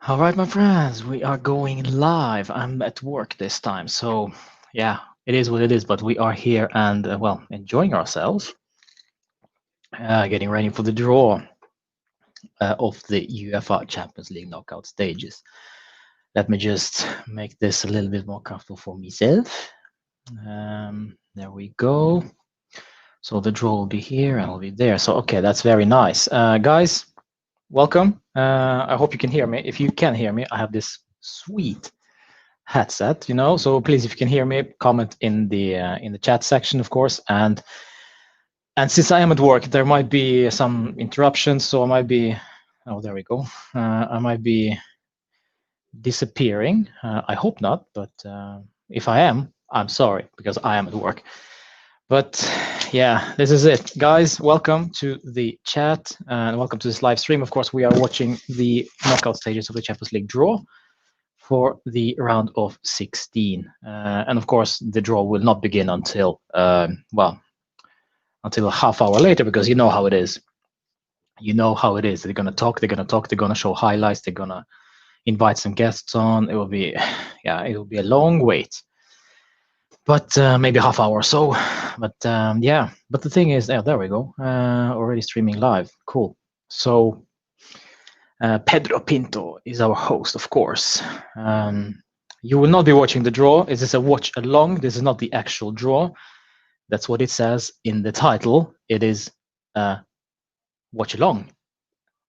All right, my friends, we are going live. I'm at work this time, so yeah, it is what it is. But we are here and well, enjoying ourselves, getting ready for the draw of the UEFA Champions League knockout stages. Let me just make this a little bit more comfortable for myself. There we go. So the draw will be here and will be there. So okay, that's very nice, guys. Welcome. I hope you can hear me. If you can hear me, I have this sweet headset, so please, if you can hear me, comment in the chat section, of course. And since I am at work, there might be some interruptions, so I might be, oh, there we go, I might be disappearing. I hope not, but if I am, I'm sorry, because I am at work. But yeah, this is it, guys. Welcome to the chat and welcome to this live stream. Of course, we are watching the knockout stages of the Champions League draw for the round of 16. And of course, the draw will not begin until, until a half hour later, because you know how it is. You know how it is. They're going to talk, they're going to show highlights, they're going to invite some guests on. It will be, yeah, it will be a long wait. But maybe a half hour or so. But yeah, but the thing is, there we go. Already streaming live. Cool. So Pedro Pinto is our host, of course. You will not be watching the draw. This is a watch along. This is not the actual draw. That's what it says in the title. It is watch along.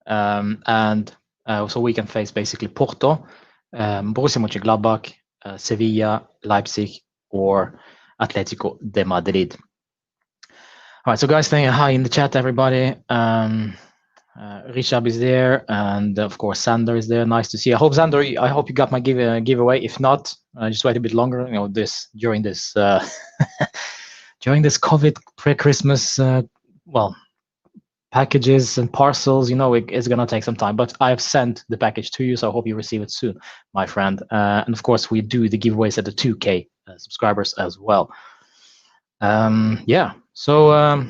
And so we can face basically Porto, Borussia Monchengladbach, Sevilla, Leipzig, or Atletico de Madrid. All right, so guys, saying hi in the chat, everybody. Rishab is there, and of course Sander is there. Nice to see you. I hope you got my giveaway. If not, just wait a bit longer. During this during this COVID pre-Christmas, packages and parcels. It's gonna take some time, but I have sent the package to you, so I hope you receive it soon, my friend. And of course, we do the giveaways at the 2K subscribers as well. Yeah. So.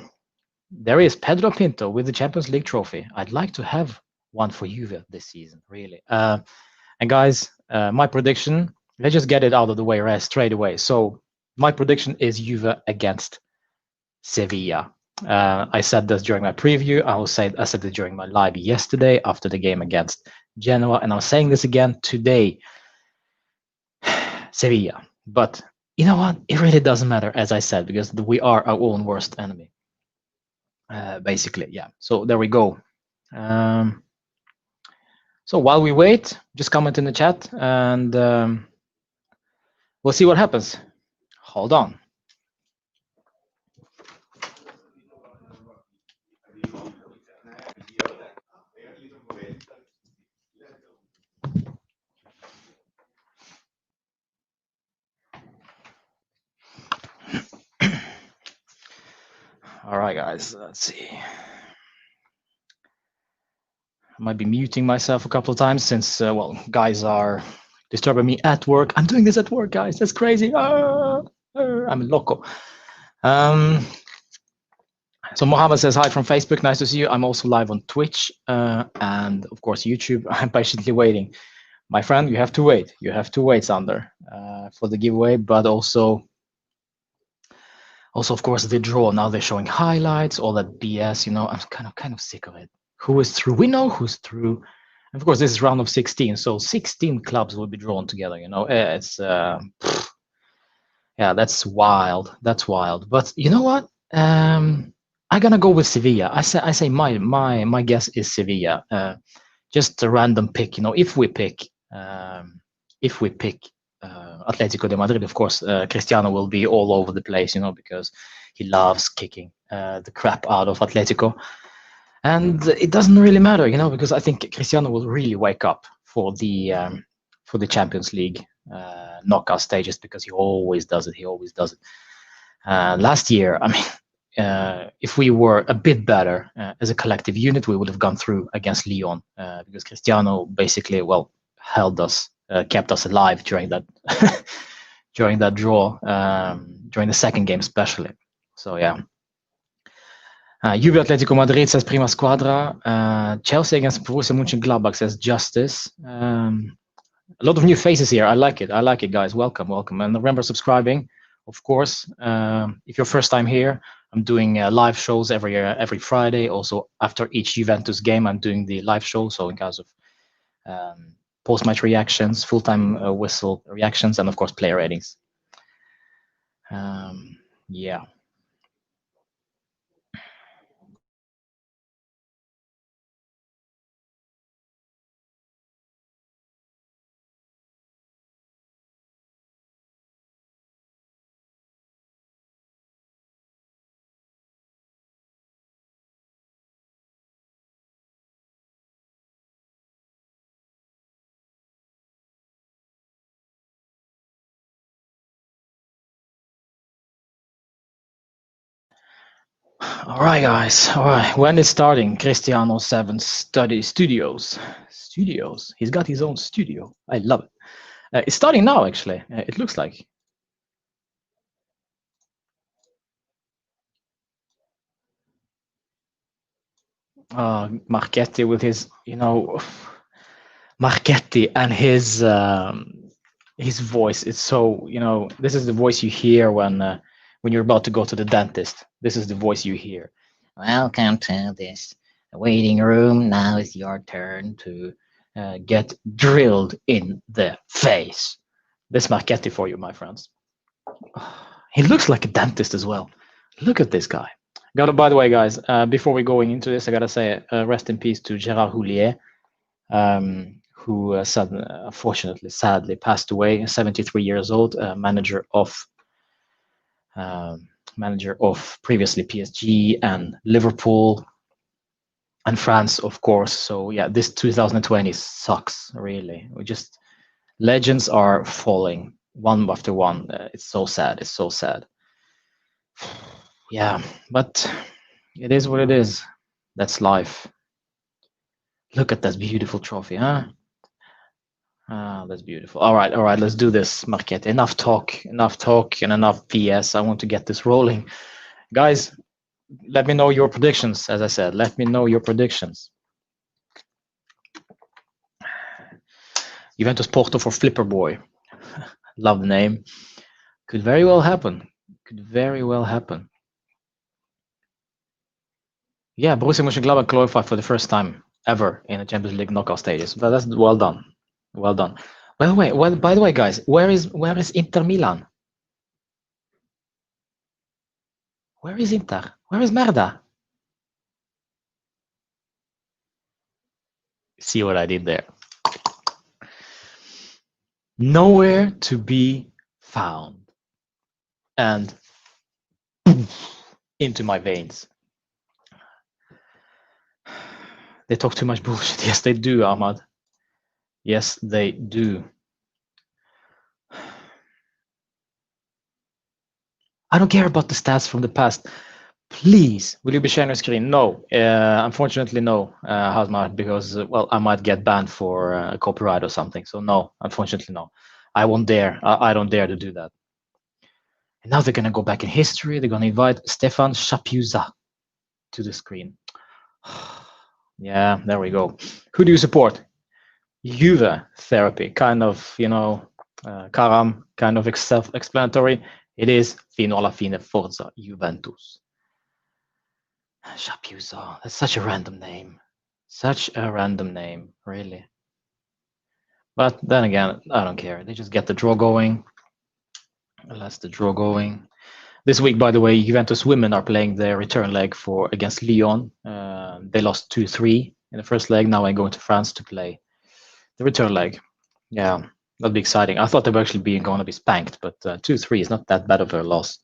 There is Pedro Pinto with the Champions League trophy. I'd like to have one for Juve this season, really. And guys, my prediction, let's just get it out of the way straight away. So my prediction is Juve against Sevilla. I said this during my preview. I said it during my live yesterday after the game against Genoa, and I'm saying this again today. Sevilla. But you know what? It really doesn't matter, as I said, because we are our own worst enemy. Basically, yeah. So there we go. So while we wait, just comment in the chat, and we'll see what happens. Hold on. All right, guys. Let's see. I might be muting myself a couple of times since, guys are disturbing me at work. I'm doing this at work, guys. That's crazy. I'm loco. So Mohammed says hi from Facebook. Nice to see you. I'm also live on Twitch and of course YouTube. I'm patiently waiting. My friend, you have to wait. You have to wait, Sander, for the giveaway, but also of course the draw. Now they're showing highlights, all that BS. I'm kind of sick of it. Who is through? We know who's through. And of course, this is round of 16, so 16 clubs will be drawn together. It's yeah, that's wild. That's wild. But you know what? I'm gonna go with Sevilla. I say my guess is Sevilla. Just a random pick. If we pick Atletico de Madrid, of course, Cristiano will be all over the place. Because he loves kicking the crap out of Atletico, and it doesn't really matter. Because I think Cristiano will really wake up for the Champions League knockout stages, because he always does it. Last year, I mean, if we were a bit better as a collective unit, we would have gone through against Lyon, because Cristiano basically, held us, kept us alive during that during that draw, during the second game especially. So yeah. Juve Atletico Madrid says Prima Squadra. Chelsea against Borussia Monchengladbach says Justice. A lot of new faces here. I like it. I like it, guys. Welcome, welcome. And remember subscribing, of course. If you're first time here, I'm doing live shows every Friday. Also, after each Juventus game, I'm doing the live show. So in case of post-match reactions, full-time whistle reactions, and of course, player ratings. Yeah. All right, guys. All right. When it's starting, Cristiano 7 Studios. Studios. He's got his own studio. I love it. It's starting now, actually. It looks like. Marchetti with his, Marchetti and his voice. It's so, this is the voice you hear when you're about to go to the dentist. This is the voice you hear. Welcome to this waiting room. Now it's your turn to get drilled in the face. This Marchetti for you, my friends. He looks like a dentist as well. Look at this guy. By the way, guys, before we going into this, I gotta say rest in peace to Gérard Houllier, who unfortunately, sadly, passed away. 73 years old, manager of previously PSG and Liverpool and France, of course. So yeah, this 2020 sucks, really. Legends are falling one after one. It's so sad. It's so sad. Yeah, but it is what it is. That's life. Look at that beautiful trophy, huh? Ah, that's beautiful. All right, let's do this, Marquette. Enough talk, and enough BS. I want to get this rolling. Guys, let me know your predictions, as I said. Let me know your predictions. Juventus Porto for Flipper Boy. Love the name. Could very well happen. Could very well happen. Yeah, Borussia Monchengladbach qualified for the first time ever in a Champions League knockout stages. But that's well done. Well done. By the way, guys, where is Inter Milan? Where is Inter? Where is Merda? See what I did there? Nowhere to be found. And into my veins. They talk too much bullshit. Yes, they do, Ahmad. Yes, they do. I don't care about the stats from the past. Please, will you be sharing your screen? No, unfortunately, no, Hazmat, because well, I might get banned for copyright or something. So no, unfortunately, no. I won't dare. I don't dare to do that. And now they're gonna go back in history. They're gonna invite Stefan Shapiuza to the screen. Yeah, there we go. Who do you support? Juve therapy, kind of, Karam, kind of self-explanatory. It is fino alla fine Forza Juventus. Shapiuza, that's such a random name. Such a random name, really. But then again, I don't care. They just get the draw going. That's the draw going. This week, by the way, Juventus women are playing their return leg against Lyon. They lost 2-3 in the first leg. Now I go into France to play the return leg. Yeah, that'll be exciting. I thought they were actually going to be spanked, but 2-3 is not that bad of a loss.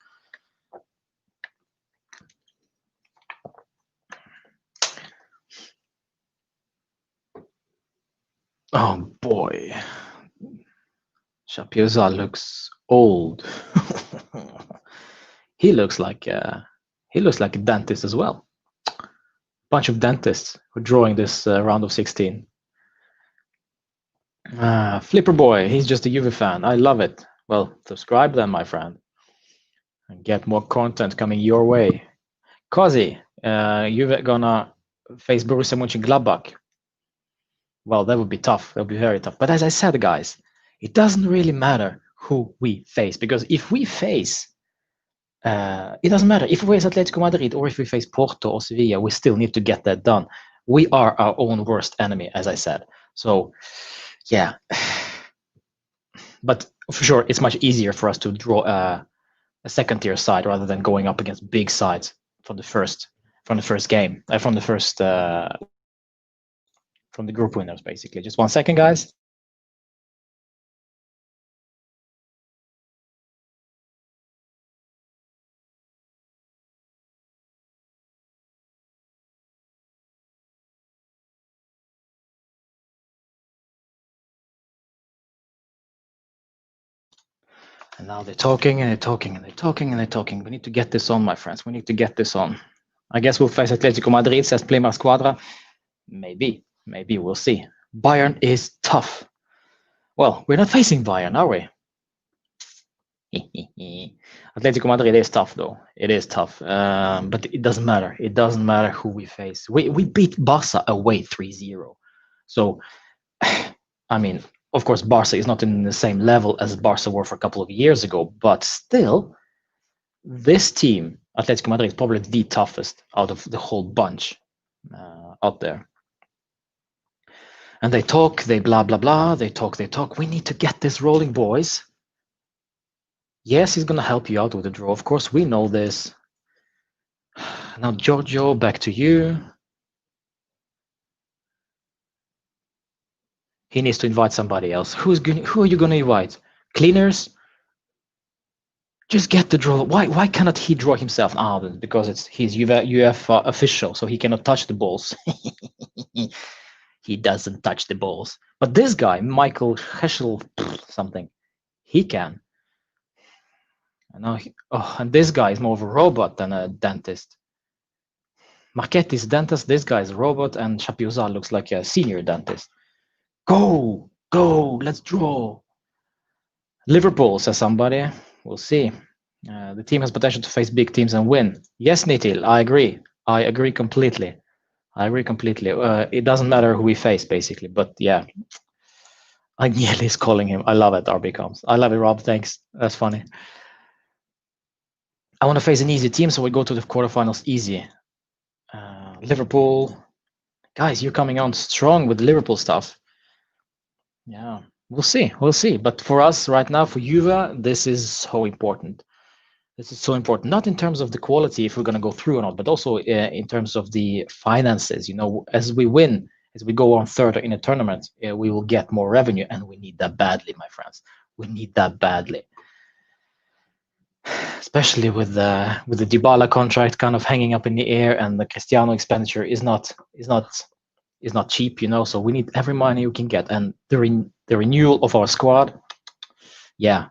Oh boy, Shapiuza looks old. He looks like a dentist as well. Bunch of dentists who are drawing this round of 16. Flipper Boy, he's just a Juve fan. I love it. Well, subscribe then, my friend, and get more content coming your way. Cozy, Juve gonna face Borussia Monchengladbach. Well, that would be tough. That would be very tough. But as I said, guys, it doesn't really matter who we face, because if we face, it doesn't matter if we face Atletico Madrid or if we face Porto or Sevilla, we still need to get that done. We are our own worst enemy, as I said. So, yeah. But for sure, it's much easier for us to draw a second-tier side rather than going up against big sides from the first game, from the group winners, basically. Just 1 second, guys. And now they're talking and they're talking and they're talking and they're talking. We need to get this on, my friends. We need to get this on. I guess we'll face Atletico Madrid, says Playmar Squadra. Maybe we'll see. Bayern is tough. Well, we're not facing Bayern, are we? Atletico Madrid is tough, though. It is tough, but it doesn't matter. It doesn't matter who we face. We beat Barca away 3-0. So, I mean, of course, Barca is not in the same level as Barca were for a couple of years ago, but still, this team, Atletico Madrid, is probably the toughest out of the whole bunch out there. And they talk, they blah, blah, blah, they talk. We need to get this rolling, boys. Yes, he's going to help you out with the draw. Of course, we know this. Now, Giorgio, back to you. He needs to invite somebody else. Who are you going to invite? Cleaners? Just get the draw. Why cannot he draw himself? Because he's UEFA official, so he cannot touch the balls. He doesn't touch the balls. But this guy, Michael Heschel something, he can. And this guy is more of a robot than a dentist. Marchetti's dentist, this guy is a robot, and Chapiuzza looks like a senior dentist. Go, let's draw. Liverpool, says somebody. We'll see. The team has potential to face big teams and win. Yes, Nitil, I agree. I agree completely. It doesn't matter who we face, basically. But yeah, Agnelli is calling him. I love it, RB comes. I love it, Rob. Thanks. That's funny. I want to face an easy team, so we go to the quarterfinals easy. Liverpool. Guys, you're coming on strong with Liverpool stuff. Yeah, we'll see. But for us right now, for Juve, this is so important. This is so important, not in terms of the quality, if we're going to go through or not, but also in terms of the finances. As we win, as we go on third in a tournament, we will get more revenue, and we need that badly, my friends. We need that badly, especially with the Dybala contract kind of hanging up in the air, and the Cristiano expenditure is not cheap, So we need every money we can get, and the renewal of our squad, yeah.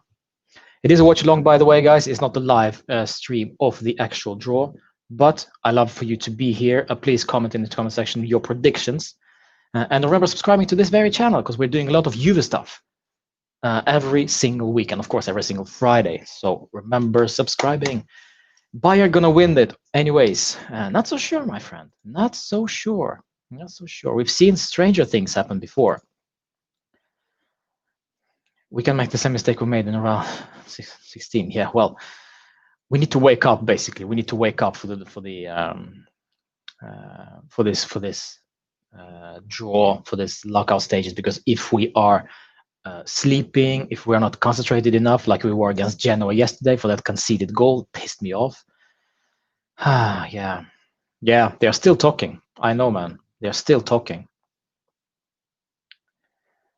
It is a watch along, by the way, guys. It's not the live stream of the actual draw, but I love for you to be here. Please comment in the comment section your predictions, and remember subscribing to this very channel, because we're doing a lot of Juve stuff every single week, and of course every single Friday. So remember subscribing. Bayern gonna win it anyways. Not so sure, my friend. Not so sure. We've seen stranger things happen before. We can make the same mistake we made in around 16. Yeah, well, we need to wake up. Basically, we need to wake up for this draw, for this lockout stages. Because if we are sleeping, if we are not concentrated enough, like we were against Genoa yesterday for that conceded goal, it pissed me off. Yeah, they're still talking. I know, man. They're still talking.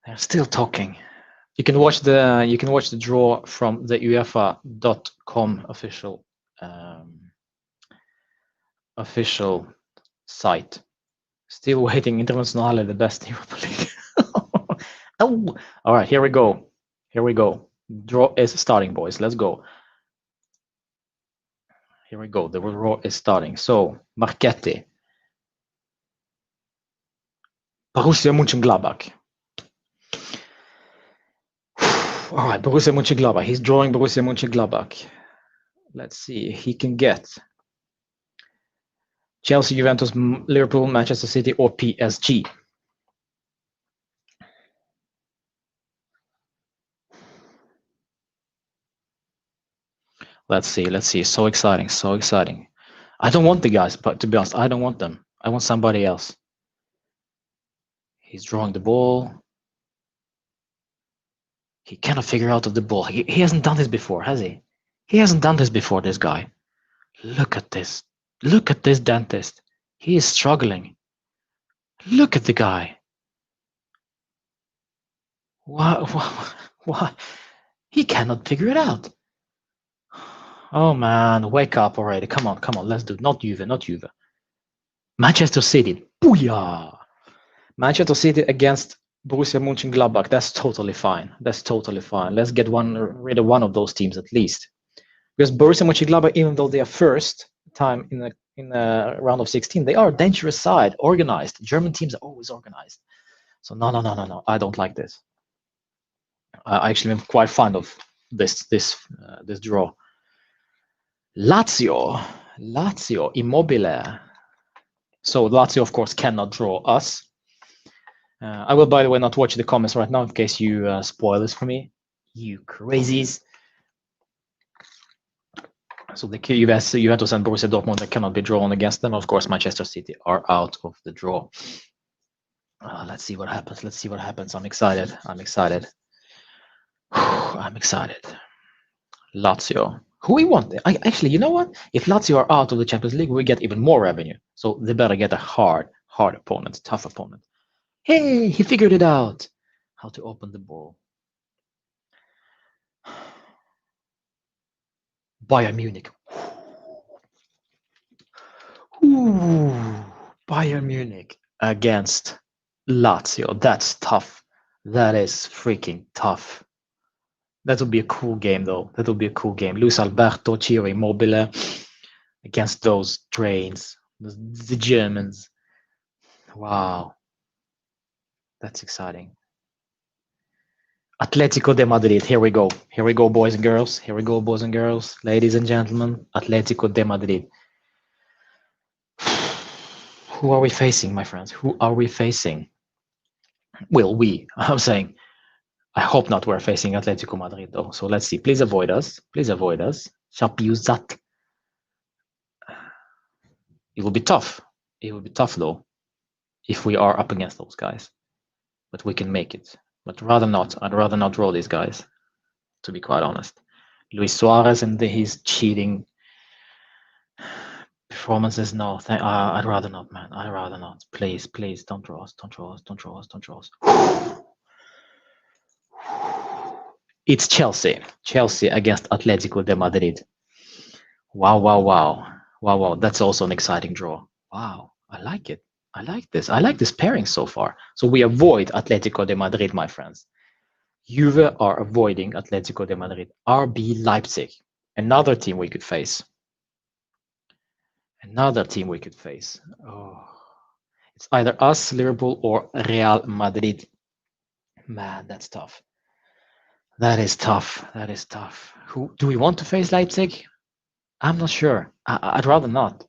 You can watch the draw from the UEFA.com official site. Still waiting. Internazionale, the best Europa League. Oh, all right. Here we go. Draw is starting, boys. Let's go. Here we go. The draw is starting. So Marchetti, Borussia Monchengladbach. All right, Borussia Monchengladbach. He's drawing Borussia Monchengladbach. Let's see. He can get Chelsea, Juventus, Liverpool, Manchester City, or PSG? Let's see. Let's see. So exciting. So exciting. I don't want the guys, but to be honest, I don't want them. I want somebody else. He's drawing the ball. He cannot figure out of the ball. He hasn't done this before, has he? He hasn't done this before, this guy. Look at this. Look at this dentist. He is struggling. Look at the guy. Why? He cannot figure it out. Oh man, wake up already. Come on, let's do it. Not Juve, not Juve. Manchester City. Booyah! Manchester City against Borussia Monchengladbach. That's totally fine. That's totally fine. Let's get rid of one of those teams at least. Because Borussia Monchengladbach, even though they are first time in a round of 16, they are a dangerous side, organized. German teams are always organized. So no. I don't like this. I actually am quite fond of this draw. Lazio, Immobile. So Lazio, of course, cannot draw us. I will, by the way, not watch the comments right now in case you spoil this for me. You crazies. So the Juventus and Borussia Dortmund, they cannot be drawn against them. Of course, Manchester City are out of the draw. Let's see what happens. Let's see what happens. I'm excited. I'm excited. Lazio. Who we want? Actually, you know what? If Lazio are out of the Champions League, we get even more revenue. So they better get a hard opponent, tough opponent. Hey, he figured it out. How to open the ball. Bayern Munich. Ooh, Bayern Munich against Lazio. That's tough. That is freaking tough. That would be a cool game, though. That would be a cool game. Luis Alberto, Ciro Immobile against those trains, the Germans. Wow. That's exciting. Atletico de Madrid. Here we go. Here we go, boys and girls. Here we go, boys and girls. Ladies and gentlemen, Atletico de Madrid. Who are we facing, my friends? Who are we facing? Well, I'm saying, I hope not we're facing Atletico Madrid, though. So let's see. Please avoid us. Please avoid us. Shapiuzat. It will be tough. It will be tough, though, if we are up against those guys. But we can make it. But rather not. I'd rather not draw these guys, to be quite honest. Luis Suarez and his cheating performances, no. I'd rather not, man. I'd rather not. Please, don't draw us. Don't draw us. Don't draw us. Don't draw us. It's Chelsea. Chelsea against Atletico de Madrid. Wow. That's also an exciting draw. Wow. I like it. I like this. I like this pairing so far. So we avoid Atletico de Madrid, my friends. Juve are avoiding Atletico de Madrid. RB Leipzig. Another team we could face. Oh. It's either us, Liverpool, or Real Madrid. Man, that's tough. That is tough. Who do we want to face? Leipzig? I'm not sure. I'd rather not.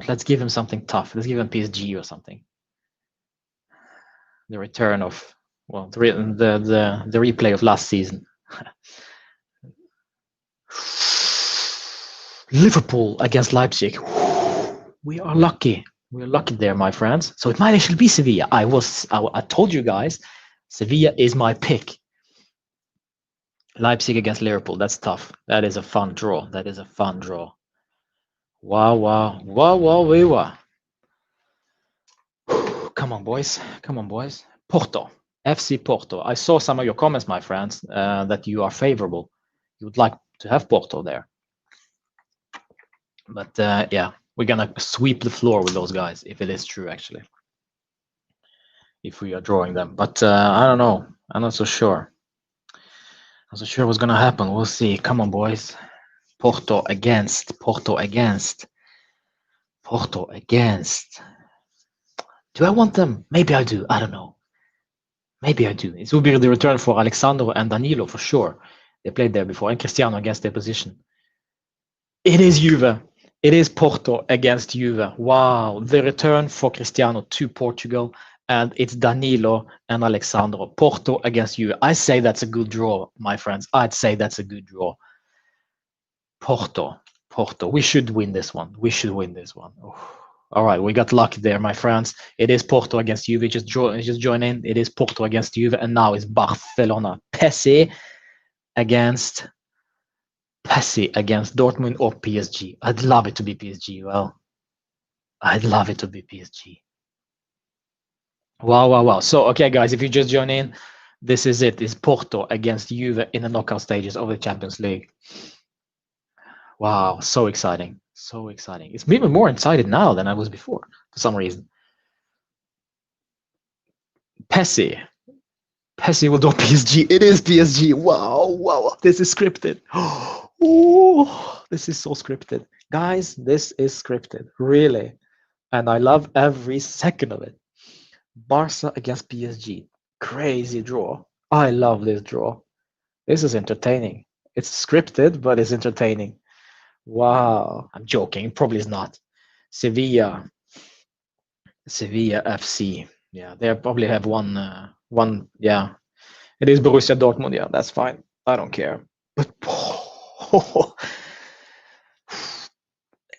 Let's give him something tough. Let's give him PSG or something. The return of, well, the replay of last season. Liverpool against Leipzig. We are lucky. We're lucky there, my friends. So it might actually be Sevilla. I told you guys, Sevilla is my pick. Leipzig against Liverpool. That's tough. That is a fun draw. Wow. Come on, boys. Porto. FC Porto. I saw some of your comments, my friends, that you are favorable. You would like to have Porto there. But yeah, we're going to sweep the floor with those guys, if it is true, actually. If we are drawing them. But I don't know. I'm not so sure. I'm not so sure what's going to happen. We'll see. Come on, boys. Porto against. Do I want them? Maybe I do. I don't know. Maybe I do. It will be the return for Alexandro and Danilo for sure. They played there before. And Cristiano against their position. It is Juve. It is Porto against Juve. Wow, the return for Cristiano to Portugal, and it's Danilo and Alexandro. Porto against Juve. I say that's a good draw, my friends. I'd say that's a good draw. Porto. We should win this one. Oh. All right, we got lucky there, my friends. It is Porto against Juve. Just join in. It is Porto against Juve, and now it's Barcelona. Pessi against Dortmund or PSG. I'd love it to be PSG. Well, I'd love it to be PSG. Wow. So, okay, guys, if you just join in, this is it. It's Porto against Juve in the knockout stages of the Champions League. Wow, so exciting. It's even more excited now than I was before, for some reason. Pessi will do PSG. It is PSG. Wow. This is scripted. Oh, this is so scripted. Guys, this is scripted. Really. And I love every second of it. Barca against PSG. Crazy draw. I love this draw. This is entertaining. It's scripted, but it's entertaining. Wow. I'm joking. Probably is not. Sevilla FC. Yeah, they probably have one. Yeah, it is Borussia Dortmund. Yeah, that's fine. I don't care. But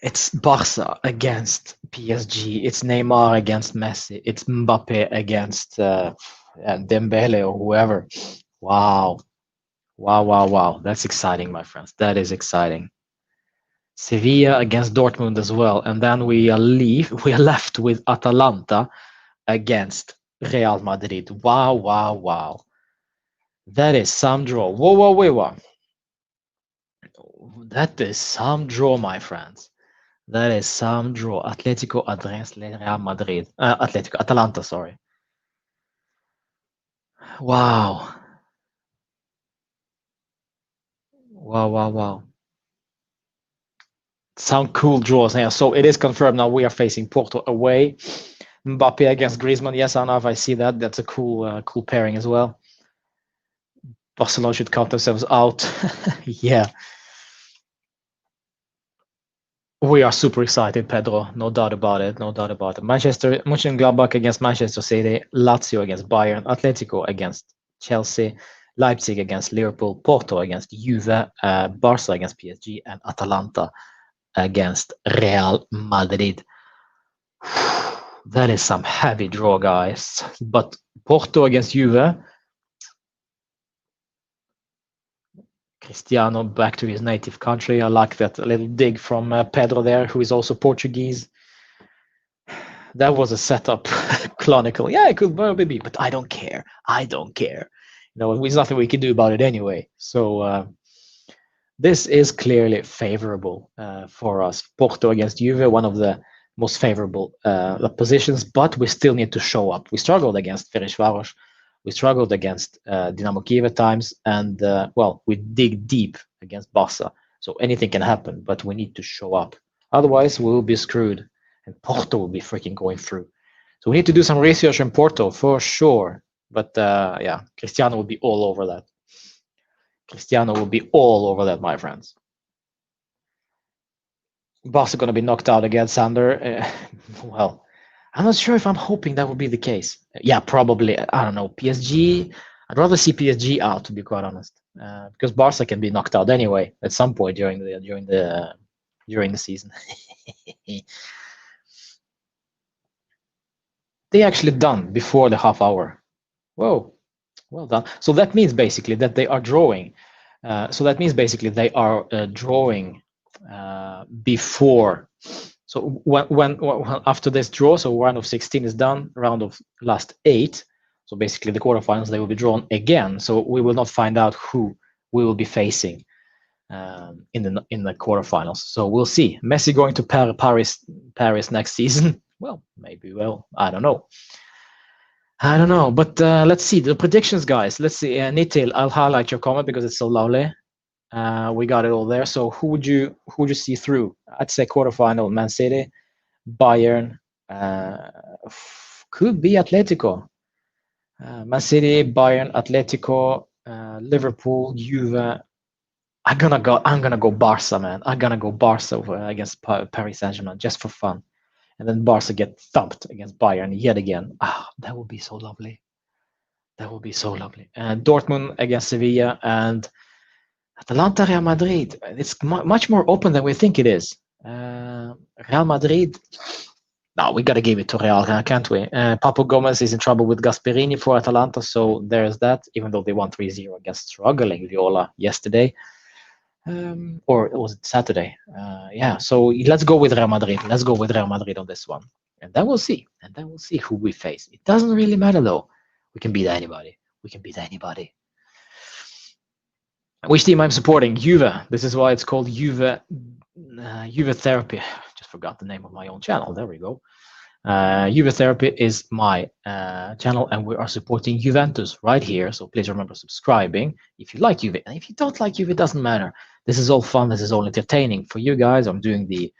it's Barca against PSG. It's Neymar against Messi. It's Mbappe against Dembele or whoever. Wow. That's exciting, my friends. That is exciting. Sevilla against Dortmund as well, and then we are left with Atalanta against Real Madrid. Wow. That is some draw. Whoa. That is some draw, my friends. That is some draw. Atletico against Real Madrid. Atalanta, sorry. Wow. Some cool draws here. So it is confirmed now we are facing Porto away. Mbappe against Griezmann. Yes, Arnav, I see that. That's a cool pairing as well. Barcelona should count themselves out. Yeah. We are super excited, Pedro. No doubt about it. Manchester Monchengladbach against Manchester City, Lazio against Bayern, Atletico against Chelsea, Leipzig against Liverpool, Porto against Juve, Barca against PSG, and Atalanta against Real Madrid. That is some heavy draw, guys. But Porto against Juve. Cristiano back to his native country. I like that little dig from Pedro there, who is also Portuguese. That was a setup clonical. Yeah, it could probably be, but I don't care. There's nothing we can do about it anyway. So this is clearly favorable for us. Porto against Juve, one of the most favorable positions, but we still need to show up. We struggled against Ferencváros. We struggled against Dynamo Kiev at times, and we dig deep against Barca. So anything can happen, but we need to show up. Otherwise, we will be screwed, and Porto will be freaking going through. So we need to do some research in Porto for sure. But yeah, Cristiano will be all over that. My friends. Barca going to be knocked out against Sander. Well, I'm not sure if I'm hoping that would be the case. Yeah, probably. I don't know. PSG. I'd rather see PSG out, to be quite honest, because Barca can be knocked out anyway at some point during the season. They actually done before the half hour. Whoa, well done. So that means basically that they are drawing. Drawing before. So when after this draw, so round of 16 is done, round of last 8. So basically the quarterfinals, they will be drawn again. So we will not find out who we will be facing in the quarterfinals. So we'll see. Messi going to Paris next season. Well, maybe. Well, I don't know. But let's see the predictions, guys. Let's see. Nitil, I'll highlight your comment because it's so lovely. We got it all there. So who would you see through? I'd say quarterfinal, Man City, Bayern, could be Atletico. Man City, Bayern, Atletico, Liverpool, Juve, I'm gonna go Barca, man. I'm gonna go Barca against Paris Saint-Germain just for fun, and then Barca get thumped against Bayern yet again. Ah, that would be so lovely. That would be so lovely. And Dortmund against Sevilla and Atalanta Real Madrid. It's much more open than we think it is. Real Madrid. No, we got to give it to Real, can't we? Papu Gomez is in trouble with Gasperini for Atalanta, so there's that, even though they won 3-0 against struggling Viola yesterday. Or was it Saturday? Yeah, so let's go with Real Madrid. Let's go with Real Madrid on this one. And then we'll see. And then we'll see who we face. It doesn't really matter, though. We can beat anybody. We can beat anybody. Which team I'm supporting? Juve. This is why it's called Juve Therapy. Just forgot the name of my own channel. There we go. Juve Therapy is my channel, and we are supporting Juventus right here. So please remember subscribing if you like Juve. And if you don't like Juve, it doesn't matter. This is all fun. This is all entertaining for you guys. I'm doing the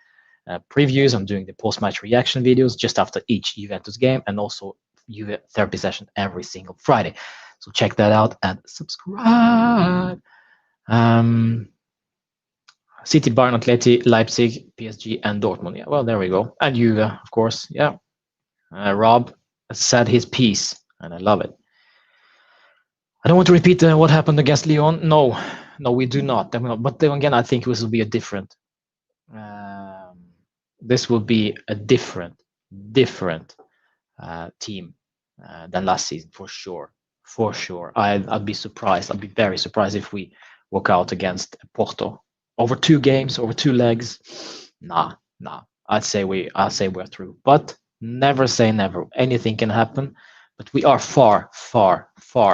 previews. I'm doing the post-match reaction videos just after each Juventus game, and also Juve Therapy session every single Friday. So check that out and subscribe. City, Bayern, Atleti, Leipzig, PSG, and Dortmund. Yeah, well, there we go. And Juve, of course. Yeah. Rob said his piece, and I love it. I don't want to repeat what happened against Lyon. No, we do not. But then again, I think this will be a different. This will be a different team than last season for sure. For sure, I'd be surprised. I'd be very surprised if we walk out against Porto over 2 games, over 2 legs. Nah. I'd say we're through. But never say never. Anything can happen. But we are far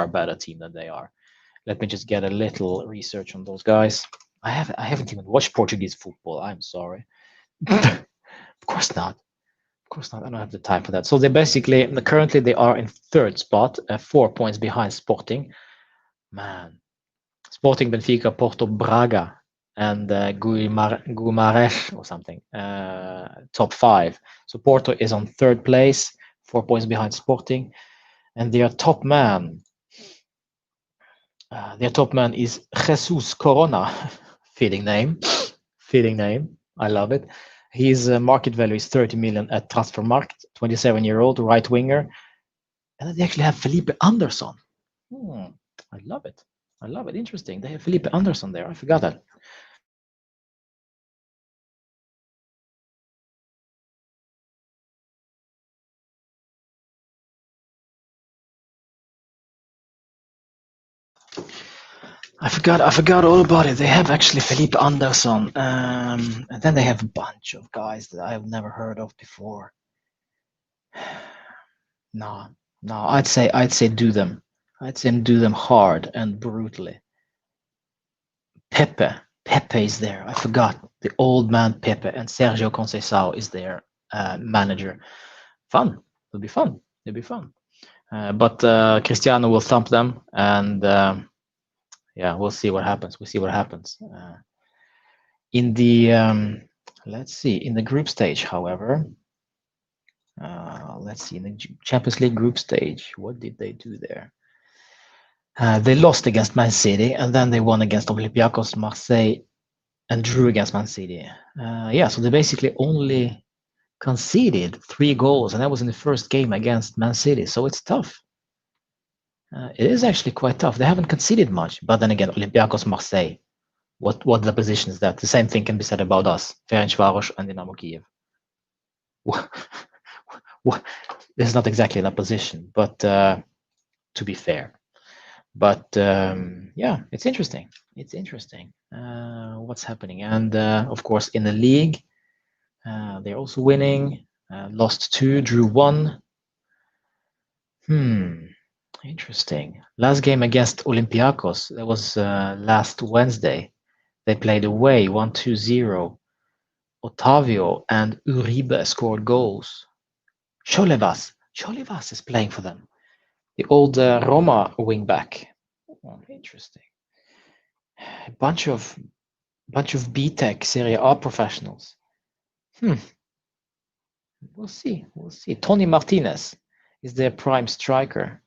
better team than they are. Let me just get a little research on those guys. I haven't even watched Portuguese football. I'm sorry. Of course not. Of course not. I don't have the time for that. So they basically currently they are in 3rd spot, 4 points behind Sporting. Man, Sporting, Benfica, Porto, Braga, and Guimarães or something. Top 5. So Porto is on 3rd place, 4 points behind Sporting, and their top man. Their top man is Jesus Corona. Fitting name. I love it. His market value is 30 million at Transfermarkt, 27-year-old right winger. And then they actually have Felipe Anderson. I love it. Interesting. They have Felipe Anderson there. I forgot that. I forgot all about it. They have actually Felipe Anderson. And then they have a bunch of guys that I've never heard of before. No, I'd say do them. I'd say do them hard and brutally. Pepe is there. I forgot the old man Pepe, and Sergio Conceição is their manager. Fun. It'll be fun. But Cristiano will thump them, and yeah, we'll see what happens. In the let's see, in the group stage, however, let's see, in the Champions League group stage, what did they do there? They lost against Man City, and then they won against Olympiacos, Marseille, and drew against Man City. Yeah, so they basically only conceded 3 goals, and that was in the first game against Man City. So it's tough. It is actually quite tough. They haven't conceded much, but then again, Olympiacos, Marseille. What the position is that? The same thing can be said about us, Ferencváros and Dynamo Kiev. This is not exactly that position, but to be fair. But yeah, it's interesting. What's happening. And of course, in the league, they're also winning. Lost 2, drew 1. Interesting. Last game against Olympiacos, that was last Wednesday. They played away 1-2-0. Otavio and Uribe scored goals. Cholevas is playing for them. The old Roma wingback. Interesting. A bunch of B-Tech Serie A professionals. We'll see. Tony Martinez is their prime striker.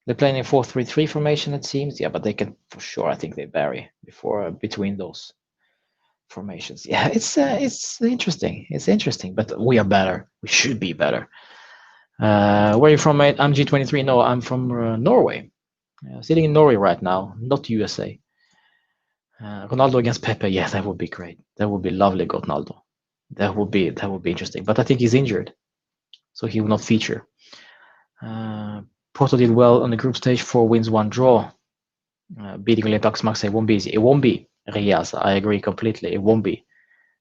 They're playing in 4-3-3 formation, it seems. Yeah, but they can for sure. I think they vary between those formations. Yeah, it's interesting. It's interesting, but we are better. We should be better. Where are you from, mate? I'm G23. No, I'm from Norway. Sitting in Norway right now, not USA. Ronaldo against Pepe. Yeah, that would be great. That would be lovely, Ronaldo. That would be interesting. But I think he's injured, so he will not feature. Porto did well on the group stage, 4 wins, 1 draw. Beating Leipzig Marseille won't be easy. It won't be, Riaz. I agree completely. It won't be.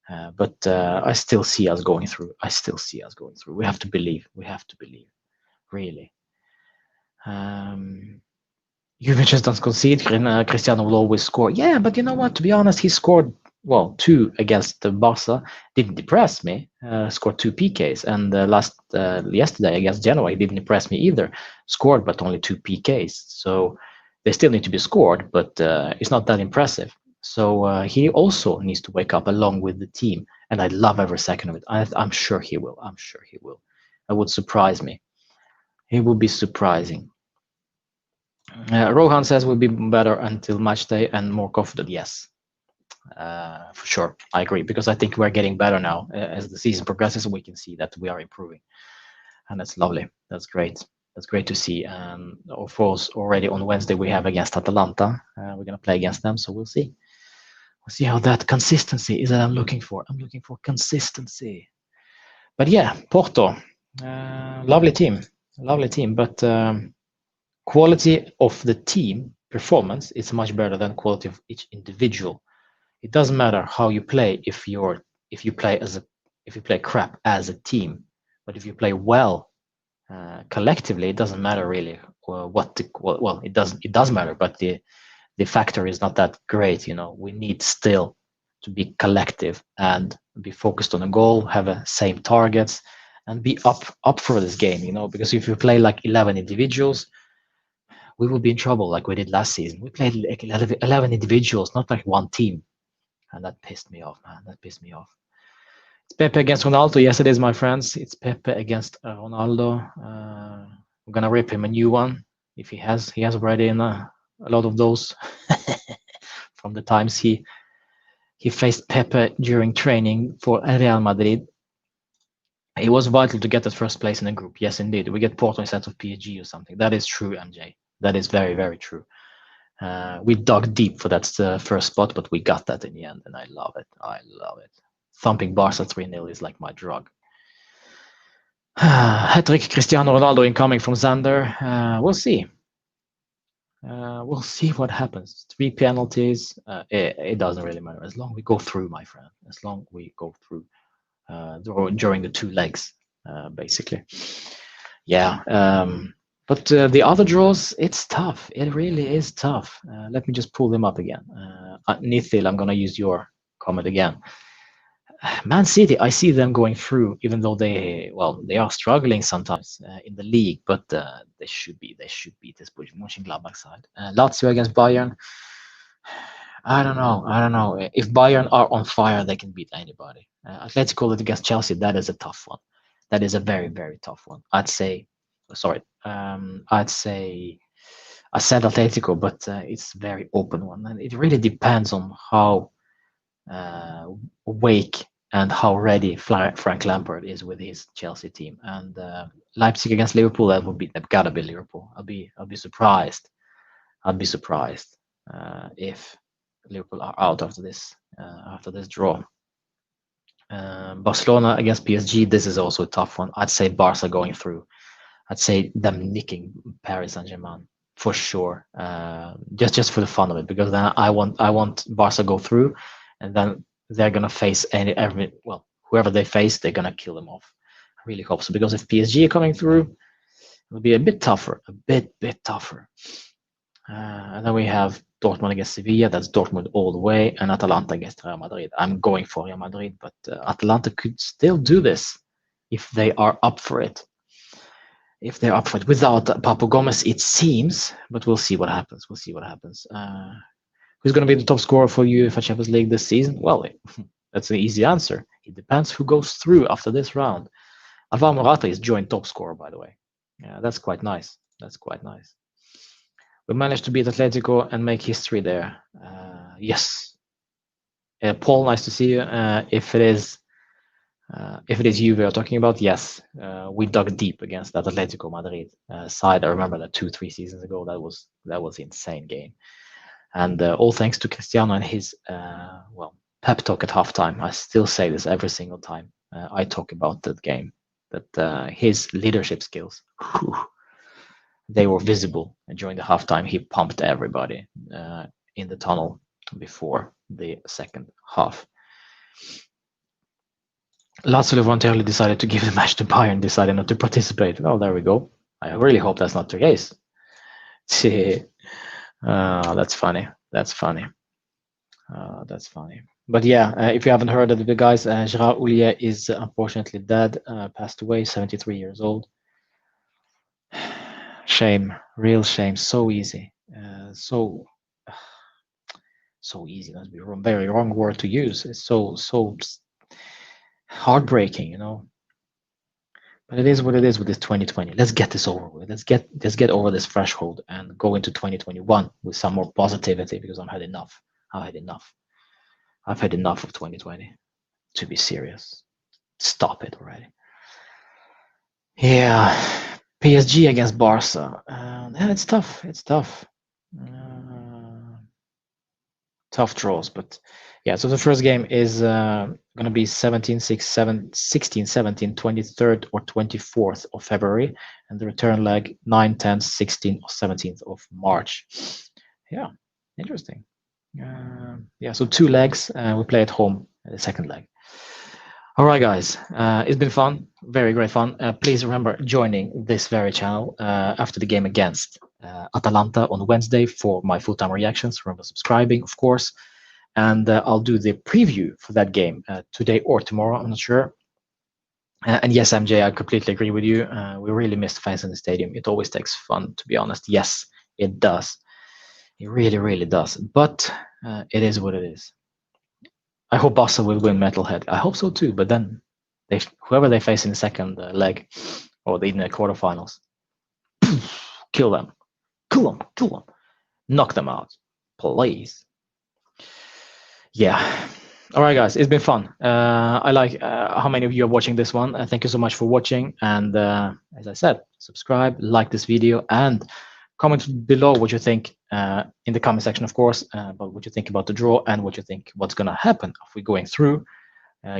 But I still see us going through. I still see us going through. We have to believe. We have to believe. Really. Juventus doesn't concede. Cristiano will always score. Yeah, but you know what? To be honest, he scored, well, 2 against Barca. Didn't impress me. Scored 2 PKs. And yesterday against Genoa, he didn't impress me either. Scored, but only 2 PKs. So they still need to be scored, but it's not that impressive. So he also needs to wake up along with the team. And I love every second of it. I'm sure he will. I'm sure he will. That would surprise me. It would be surprising. Rohan says we'll be better until match day and more confident. Yes, for sure. I agree, because I think we're getting better now. As the season progresses, we can see that we are improving. And that's lovely. That's great. That's great to see. And of course, already on Wednesday, we have against Atalanta. We're going to play against them, so we'll see. We'll see how that consistency is that I'm looking for. I'm looking for consistency. But yeah, Porto, lovely team. Lovely team. But quality of the team performance is much better than quality of each individual. It doesn't matter how you play if you play crap as a team, but if you play well collectively, it doesn't matter really it does matter, but the factor is not that great. We need still to be collective and be focused on a goal, have a same targets, and be up for this game. Because if you play like 11 individuals, we will be in trouble like we did last season. We played like 11 individuals, not like one team. And that pissed me off, man. That pissed me off. It's Pepe against Ronaldo. Yes, it is, my friends. It's Pepe against Ronaldo. I'm gonna rip him a new one if he has. He has already a lot of those from the times he faced Pepe during training for Real Madrid. It was vital to get that first place in the group. Yes, indeed. We get Porto instead of PSG or something. That is true, MJ. That is very, very true. We dug deep for that first spot, but we got that in the end, and I love it. I love it. Thumping Barca 3-0 is like my drug. Hat-trick Cristiano Ronaldo incoming from Xander. We'll see. We'll see what happens. 3 penalties. It doesn't really matter. As long as we go through, my friend. As long as we go through during the 2 legs, basically. Yeah. But the other draws, it's tough. It really is tough. Let me just pull them up again. Nithil, I'm going to use your comment again. Man City, I see them going through, even though they are struggling sometimes in the league, but they should beat this Borussia Monchengladbach side. Lazio against Bayern. I don't know. If Bayern are on fire, they can beat anybody. Atletico against Chelsea, that is a tough one. That is a very, very tough one. I'd say I said Atletico, but it's a very open one, and it really depends on how awake and how ready Frank Lampard is with his Chelsea team. And Leipzig against Liverpool, they've gotta be Liverpool. I'll be surprised. I'd be surprised if Liverpool are out after this draw. Barcelona against PSG, this is also a tough one. I'd say Barca going through. I'd say them nicking Paris Saint-Germain for sure, just for the fun of it, because then I want Barca go through, and then they're gonna face whoever they face, they're gonna kill them off. I really hope so, because if PSG are coming through, it'll be a bit tougher, a bit tougher. And then we have Dortmund against Sevilla. That's Dortmund all the way, and Atalanta against Real Madrid. I'm going for Real Madrid, but Atalanta could still do this if they are up for it. Without Papu Gomez, it seems, but we'll see what happens. Who's going to be the top scorer for UEFA Champions League this season? Well, that's an easy answer. It depends who goes through after this round. Alvaro Morata is joint top scorer, by the way. Yeah, that's quite nice. We managed to beat Atletico and make history there. Yes. Paul, nice to see you. If it is you we are talking about, yes, we dug deep against that Atletico Madrid side. I remember that 2-3 seasons ago. That was an insane game, and all thanks to Cristiano and his pep talk at halftime. I still say this every single time I talk about that game. That his leadership skills, they were visible during the halftime. He pumped everybody in the tunnel before the second half. Lazio voluntarily decided to give the match to Bayern, decided not to participate. Well, there we go. I really hope that's not the case. That's funny. That's funny. That's funny. But yeah, if you haven't heard of the guys, Gérard Houllier is unfortunately dead, passed away, 73 years old. Shame, real shame. So easy. So easy. That's a very wrong word to use. It's so heartbreaking, you know. But it is what it is with this 2020. Let's get this over with. Let's get over this threshold and go into 2021 with some more positivity, because I've had enough. I've had enough of 2020. To be serious, stop it already. Yeah, PSG against Barca. Yeah, it's tough. It's tough. Tough draws, but yeah. So the first game is going to be 16, 17, 23rd or 24th of February, and the return leg 9, 10, 16 or 17th of March. Yeah, interesting. Yeah, so 2 legs. We play at home the second leg. All right, guys, it's been fun, very great fun. Please remember joining this very channel after the game against Atalanta on Wednesday for my full-time reactions. Remember subscribing, of course, and I'll do the preview for that game today or tomorrow. I'm not sure. And yes, MJ, I completely agree with you. We really miss the fans in the stadium. It always takes fun, to be honest. Yes, it does. It really, really does. But it is what it is. I hope Barca will win Metalhead. I hope so too. But then, whoever they face in the second leg or in the quarterfinals, kill them, knock them out, please. Yeah. All right, guys, it's been fun. I like how many of you are watching this one. Thank you so much for watching. And as I said, subscribe, like this video, and comment below what you think in the comment section, of course, about what you think about the draw and what you think what's going to happen if we're going through,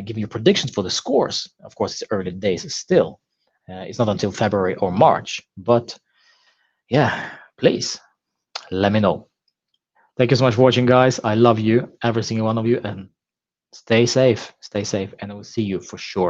giving you predictions for the scores. Of course, it's early days still. It's not until February or March. But yeah, please let me know. Thank you so much for watching, guys. I love you, every single one of you, and stay safe, and I will see you for sure